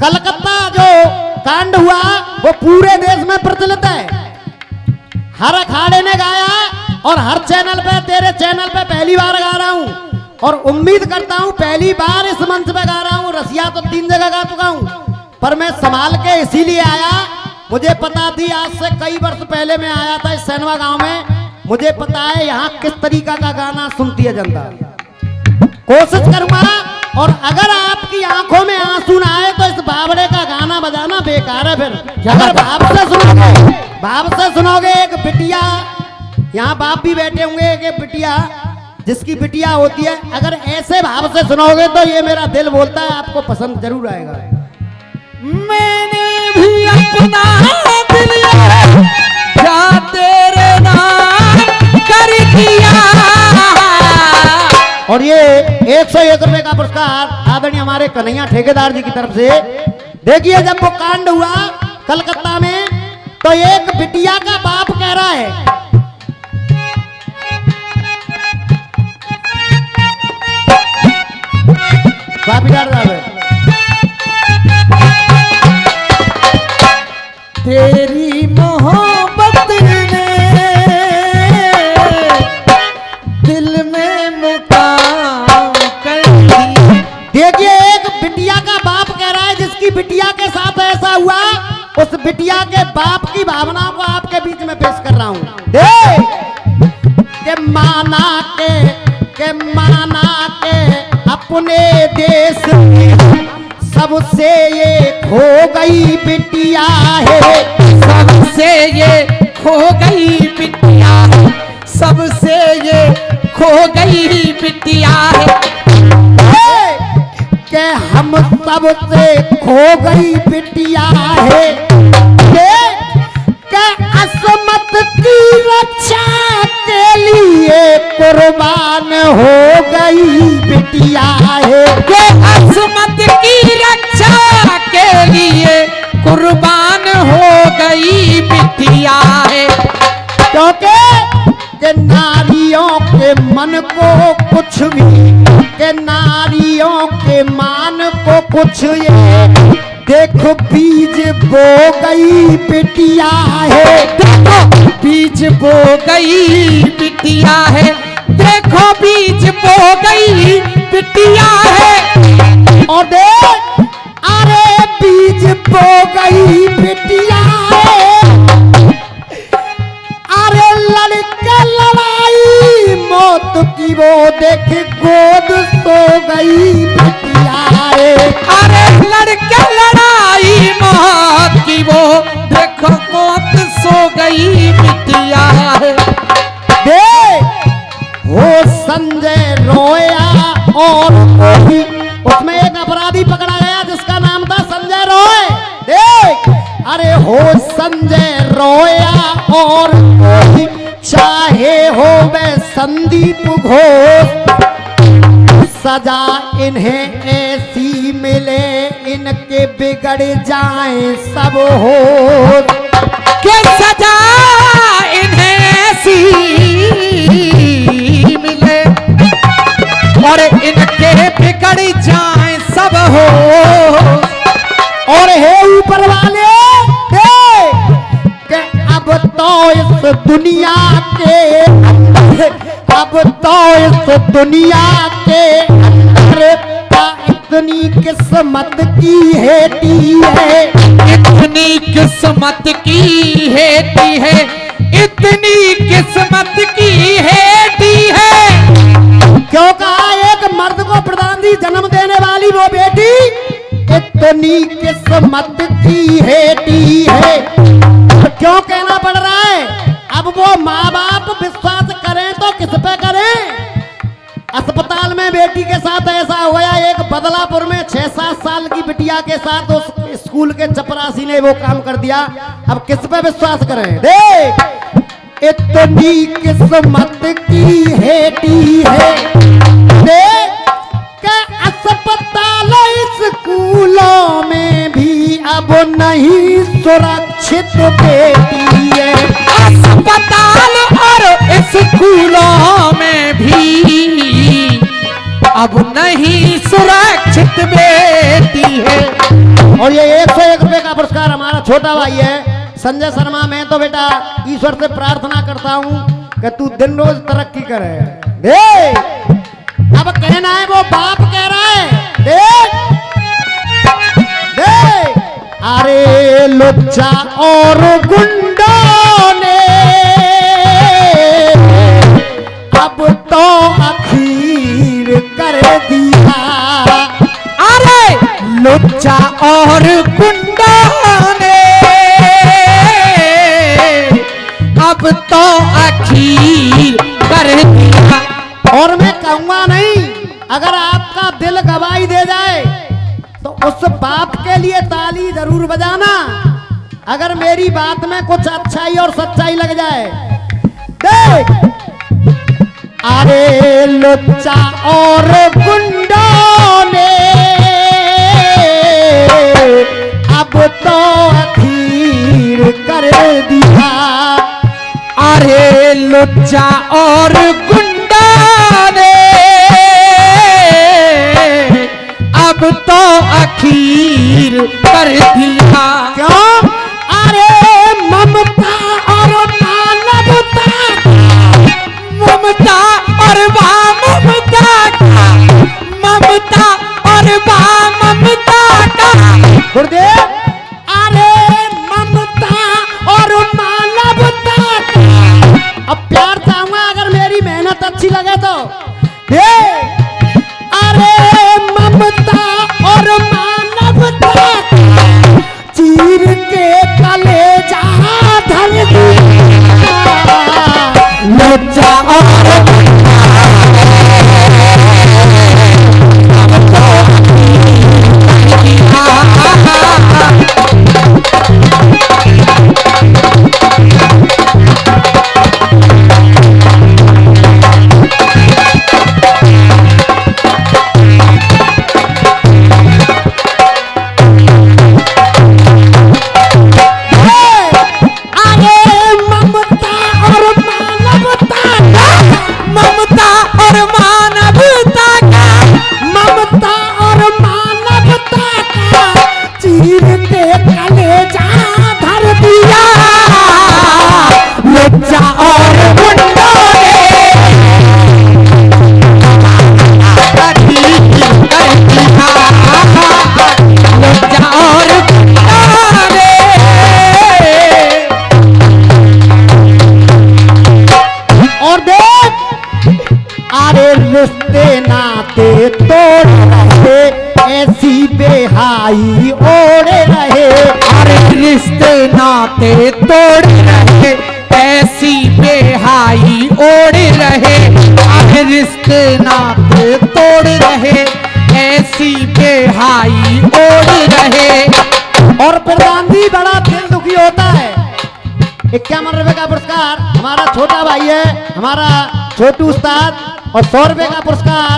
कलकत्ता जो कांड हुआ वो पूरे देश में प्रचलित है। हर अखाड़े ने गाया और हर चैनल पे, तेरे चैनल पे पहली बार गा रहा हूँ और उम्मीद करता हूँ पहली बार इस मंच पे गा रहा हूँ। रसिया तो 3 जगह गा चुका हूँ पर मैं संभाल के इसीलिए आया, मुझे पता थी आज से कई वर्ष पहले मैं आया था इस सैनवा गांव में, मुझे पता है यहाँ किस तरीका का गाना सुनती है जनता। कोशिश करूंगा और अगर आपकी आंखों में आंसू ना आए तो इस बावड़े का गाना बजाना बेकार है। फिर अगर भाव से सुनोगे एक बिटिया, यहाँ बाप भी बैठे होंगे, एक बिटिया जिसकी बिटिया होती है, अगर ऐसे भाव से सुनोगे तो ये मेरा दिल बोलता है आपको पसंद जरूर आएगा। मैंने भी अपना दिल क्या तेरे नाम कर दिया। और ये 101 रुपए का पुरस्कार आदरणीय हमारे कन्हैया ठेकेदार जी की तरफ से। देखिए जब वो कांड हुआ कलकत्ता में तो एक बिटिया का बाप कह रहा है, तेरी मोहब्बत ने दिल में मुकाम कर दी। देखिए एक बिटिया का बाप कह रहा है, जिसकी बिटिया के साथ ऐसा हुआ उस बिटिया के बाप की भावनाओं को आपके बीच में पेश कर रहा हूं। के माना के अपने देश में सबसे ये खो गई बिटिया है, सबसे ये खो गई बिटिया है, सबसे ये खो गई बिटिया है। के हम सबसे खो गई बिटिया है, के असमत की रक्षा के लिए कुर्बान हो गई बिटिया है, के असमत की रक्षा के लिए कुर्बान हो गई बिटिया है। क्योंकि के नारियों के मन को कुछ भी, के नारियों के मान को कुछ ये देखो बीज बो गई बिटिया है, देखो बीज बो गई बिटिया है, देखो बीज बो गई बिटिया है। और देख अरे बीज बो गई बिटिया है, अरे लड़के लड़ाई मौत की वो देख गोद सो गई बिटिया है, अरे लड़के लड़ाई मौत की वो देखो गोद सो गई बिटिया है। हो संजय रोया और कोई, उसमें एक अपराधी पकड़ा गया जिसका नाम था संजय रॉय। देख अरे हो संजय रोया और कोई, चाहे हो वे संदीप घोष, सजा इन्हें ऐसी मिले इनके बिगड़ जाएं सब होश, के सजा इन्हें ऐसी मिले और इनके बिगड़ जाएं सब होश। और हे ऊपर वाले के अब तो इस दुनिया के अंदर, अब तो इस दुनिया के अंदर इतनी किस्मत की हेती है, इतनी किस्मत की हेती है, इतनी किस्मत की हेती है। क्यों कहा एक मर्द को प्रधान जी जन्म देने वाली वो बेटी इतनी किस्मत की हेती है। क्यों कहना पड़ रहा है? अब वो माँ बाप विश्वास करें तो किस पे करें? अस्पताल में बेटी के साथ ऐसा हुआ, एक बदलापुर में 6-7 साल की बिटिया के साथ उस स्कूल के चपरासी ने वो काम कर दिया। अब किस पे विश्वास करें? देख इतनी किस्मत की हेती है, देख के अस्पताल स्कूलों में भी अब नहीं सुरक्षित बेटी है, अस्पताल और स्कूलों में भी अब नहीं सुरक्षित बेटी है। और और ये 101 रुपए का पुरस्कार हमारा छोटा भाई है संजय शर्मा। मैं तो बेटा ईश्वर से प्रार्थना करता हूँ कि तू दिन रोज तरक्की करे। देख अब कहना है वो बाप कह रहा है। देख देख अरे लुच्चा और गुंडों ने अब तो अखीर कर दिया। अरे लुच्चा और गुंडा ने अब तो अखीर कर दिया। और मैं कहूंगा नहीं, अगर आपका दिल गवाही दे जाए तो उस बाप के लिए ताली जरूर बजाना, अगर मेरी बात में कुछ अच्छाई और सच्चाई लग जाए। देख अरे लुच्चा और गुंडों ने अब तो अखीर कर दिया। अरे लुच्चा और गुंडा ने अब तो अखीर कर दिया। क्यों? अरे ममता और मानवता, ममता और ममता का, ममता और ममता का। गुरुदेव अरे ममता और मानवता का। अब प्यार चाहूंगा अगर मेरी मेहनत अच्छी लगे तो। अरे ममता और मानवता का चीर के कलेजा धर दिया। लुच्चा और रिश्ते नाते तोड़ रहे ऐसी बेहाई ओढ़े रहे। अरे रिश्ते नाते तोड़ रहे ऐसी बेहाई ओढ़ रहे। अरे रिश्ते नाते तोड़ रहे ऐसी बेहाई ओढ़ रहे। और प्रधान जी बड़ा दिल दुखी होता है। 51 रुपए का पुरस्कार हमारा छोटा भाई है, हमारा छोटू उस्ताद। और 100 रुपए का पुरस्कार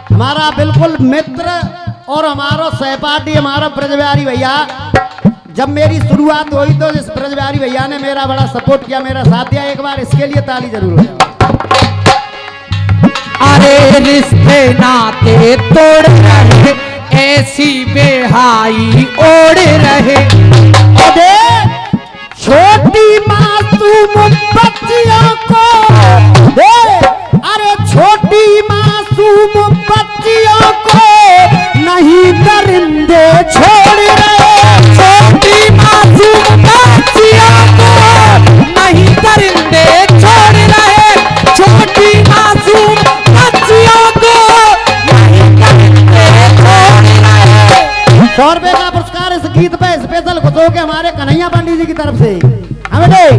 हमारा बिल्कुल मित्र और हमारा सहपाठी हमारा ब्रजबिहारी भैया। जब मेरी शुरुआत हुई तो इस ब्रजबिहारी भैया ने मेरा बड़ा सपोर्ट किया, मेरा साथ दिया। एक बार इसके लिए ताली जरूर हो जाए। अरे रिश्ते नाते तोड़ रहे ऐसी बेहाई ओढ़ रहे। अरे छोटी मासूम बच्चियों को, अरे छोटी मासूम बच्चियों को नहीं दरिंदे छोड़ रहे। छोटी मासूम बच्चियों को नहीं दरिंदे छोड़ रहे। छोटी मासूम बच्चियों को नहीं दरिंदे छोड़ रहे। 100 रुपए का पुरस्कार इस गीत पे स्पेशल खुश हो के हमारे कन्हैया पंडित जी की तरफ से। हमें देख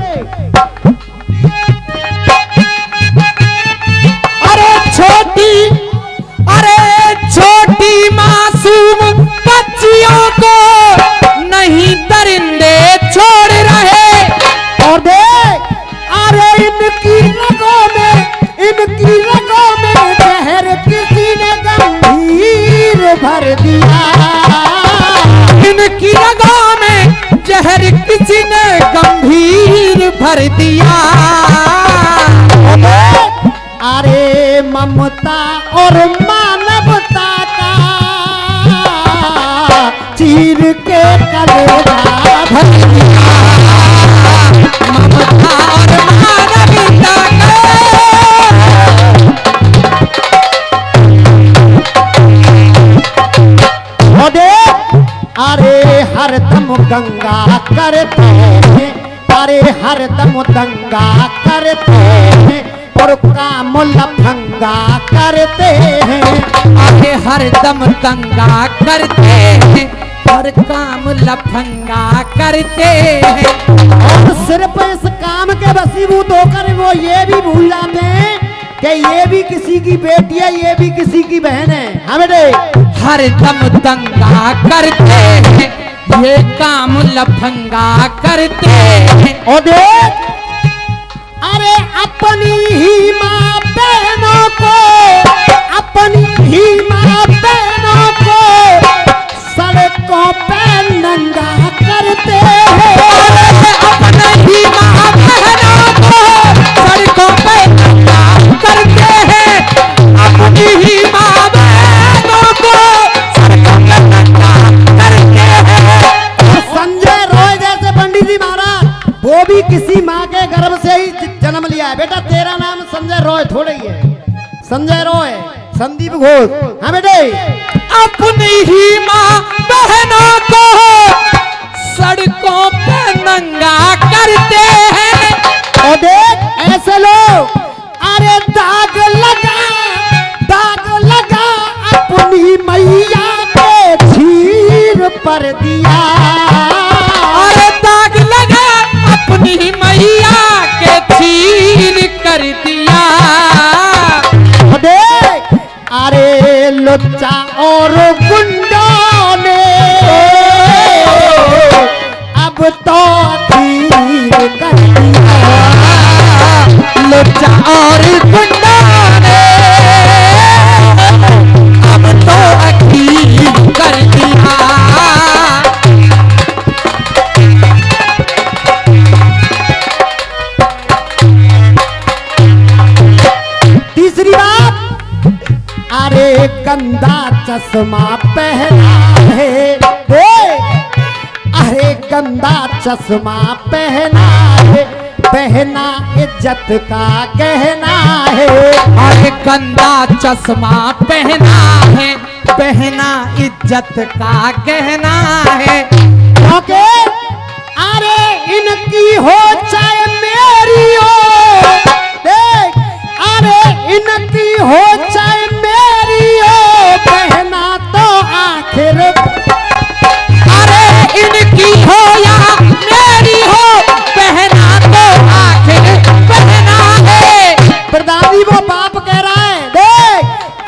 छोटी मासूम बच्चियों को नहीं दरिंदे छोड़ रहे। और देख अरे इनकी रगों में जहर किसी ने गंभीर भर दिया। इनकी रगों में जहर किसी ने गंभीर भर दिया। अरे ममता और मानवता का चीर के कलेजा भर दिया। ममता और मानवता ओ देख अरे हरदम गंगा करते हैं, अरे हरदम दंगा करते हैं और काम लफंगा करते हैं। आगे हरदम दंगा करते हैं हर काम लफंगा करते हैं। और सिर्फ इस काम के वसीभूत होकर वो ये भी भूल जाते हैं कि ये भी किसी की बेटी है, ये भी किसी की बहन है। हाँ बेटे, हरदम दंगा करते हैं ये काम लफंगा करते हैं। और देख अरे अपनी ही माँ बहनों को, अपनी ही माँ बहनों को सड़कों पे नंगा करते हैं। अपने ही माँ बहनों को सड़कों पे नंगा करते हैं। अपनी ही माँ बहनों को सड़कों पे नंगा करते हैं। संजय रॉय जैसे पंडित जी महाराज, वो भी किसी माँ के गर्भ से ही जन्म लिया है। बेटा तेरा नाम संजय रॉय थोड़ा ही है, संजय रॉय, संदीप घोष। हाँ बेटे, अपनी ही माँ बहनों को सड़कों पे नंगा करते हैं। और देख ऐसे लोग अरे दाग लगा अपनी मैया के छीर पर दिया। और दाग लगा अपनी मैया के छीर कर दिया। और देख अरे लुच्चा और गुंडों ने अब तो अखीर कर दिया। लुच्चा और गुंडा ने अब तो अखीर कर दिया। तीसरी बात अरे गंदा चश्मा पहना है, अरे गंदा चश्मा पहना है, पहना इज्जत का गहना है। और गंदा चश्मा पहना है पहना इज्जत का गहना है। क्योंकि अरे इनकी हो चाहे मेरी हो, देख अरे इनकी हो चाहे मेरी हो, पहना तो आखिर अरे इनकी हो या मेरी हो पहना तो आखिर पहना है। प्रधान जी वो बाप कह रहा है, देख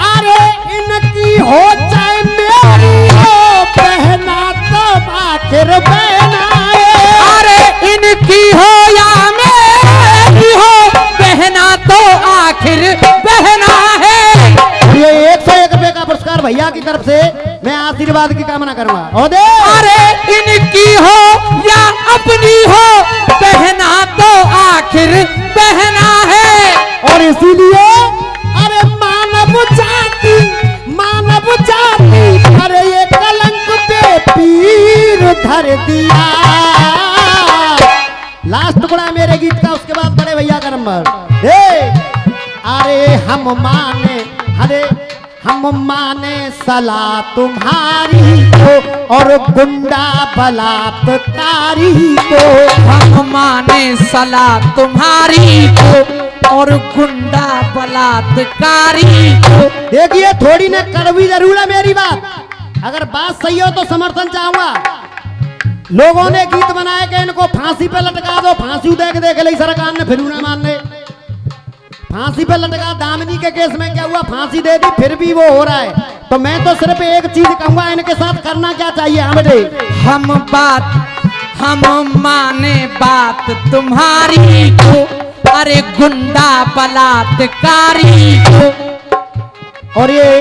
अरे इनकी हो चाहे मेरी हो, पहना तो आखिर पहना है। अरे इनकी हो या मेरी हो पहना तो आखिर पहना है। ये 101 रुपए का पुरस्कार भैया की तरफ से मैं आशीर्वाद की कामना करूंगा। और देख अरे इनकी हो या अपनी हो पहना तो आखिर पहना है। और इसीलिए अरे मानव जाति अरे ये कलंक पे पीर धर दिया। लास्ट गुणा मेरे गीत का, उसके बाद बड़े भैया का नंबर। अरे हम माने सलाह तुम्हारी को और गुंडा बलात्कारी को। हम माने सलाह तुम्हारी को और गुंडा बलात्कारी को। देखिए थोड़ी ने कड़वी जरूर है मेरी बात, अगर बात सही हो तो समर्थन चाहूंगा। लोगों ने गीत बनाए कि इनको फांसी पे लटका दो, फांसी देख ली सरकार ने, फिर ना मानने फांसी पे लटका। दामिनी के केस में क्या हुआ, फांसी दे दी, फिर भी वो हो रहा है। तो मैं तो सिर्फ एक चीज कहूंगा, इनके साथ करना क्या चाहिए। हाँ बेटे, हम माने बात तुम्हारी को अरे गुंडा बलात्कारी को। और ये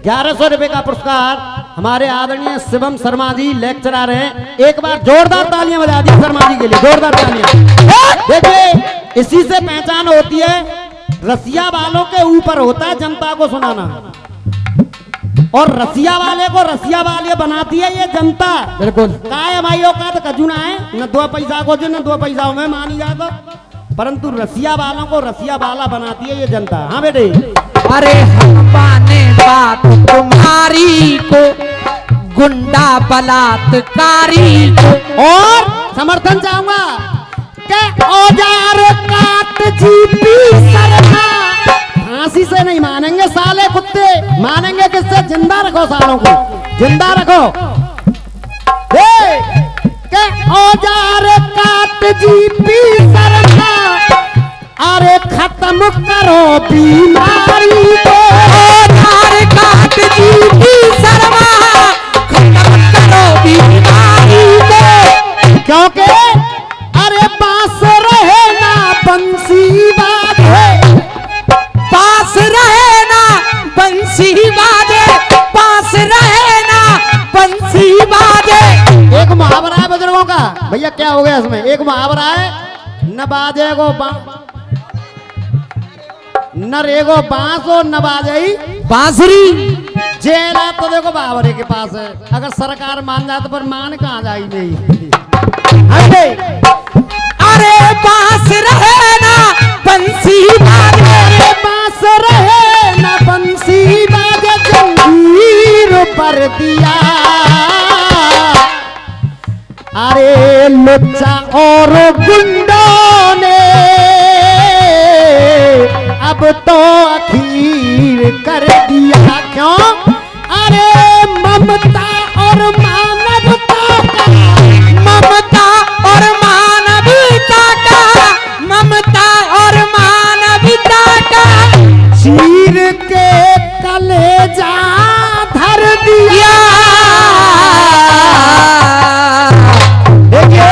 1100 रुपए का पुरस्कार हमारे आदरणीय शिवम शर्मा जी लेक्चरर हैं। एक बार जोरदार तालियां बजा दी शर्मा जी के लिए, जोरदार तालियां। देखिए इसी से पहचान होती है रसिया वालों के ऊपर होता है जनता को सुनाना, और रसिया वाले को रसिया वाले बनाती है ये जनता। बिल्कुल। काय भाइयों का तो कजू ना है, न 2 पैसा को जो न 2 पैसा में मानी जाता, परंतु रसिया वालों को रसिया वाला बनाती है ये जनता। हाँ बेटे। अरे हमारे बात तुम्हारी को गुंडा बलात्कारी को, और समर्थन चाहूंगा के औजार काट जीपी सरना, फांसी से नहीं मानेंगे साले कुत्ते, मानेंगे किससे? जिंदा रखो सालों को, जिंदा रखो। के औजार काट जीपी सरना, अरे खत्म करो बीमारी को। औजार काट जीपी सरना, खत्म करो बीमारी को। क्योंकि अरे बांस रहे ना बंसी बाजे, पास रहे ना बंसी बाजे, पास रहे ना बंसी बाजे। एक मुहावरा है बुजुर्गों का, भैया क्या हो गया इसमें? एक मुहावरा है, न बाजे को न रेगो बांस और न बाजे बांसुरी। जेला तो देखो बाबरे के पास है, अगर सरकार मान जाए तो पर मान कहाँ जाएगी? अरे बांस रहे ना बंसी बाजे, अरे बांस रहे न बंसी बाजे, जंजीर पर दिया। अरे लुच्चा और गुंडों ने अब तो अखीर कर दिया। क्यों? अरे ममता और मानवता का, ममता और मानवता का, ममता और मानवता का चीर के कलेजा धर दिया। देखिए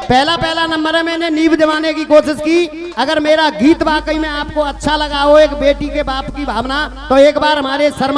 पहला नंबर है, मैंने नींव जमाने की कोशिश की। अगर मेरा गीत वाकई में आपको अच्छा लगा हो, एक बेटी के बाप की भावना, तो एक बार हमारे शर्मा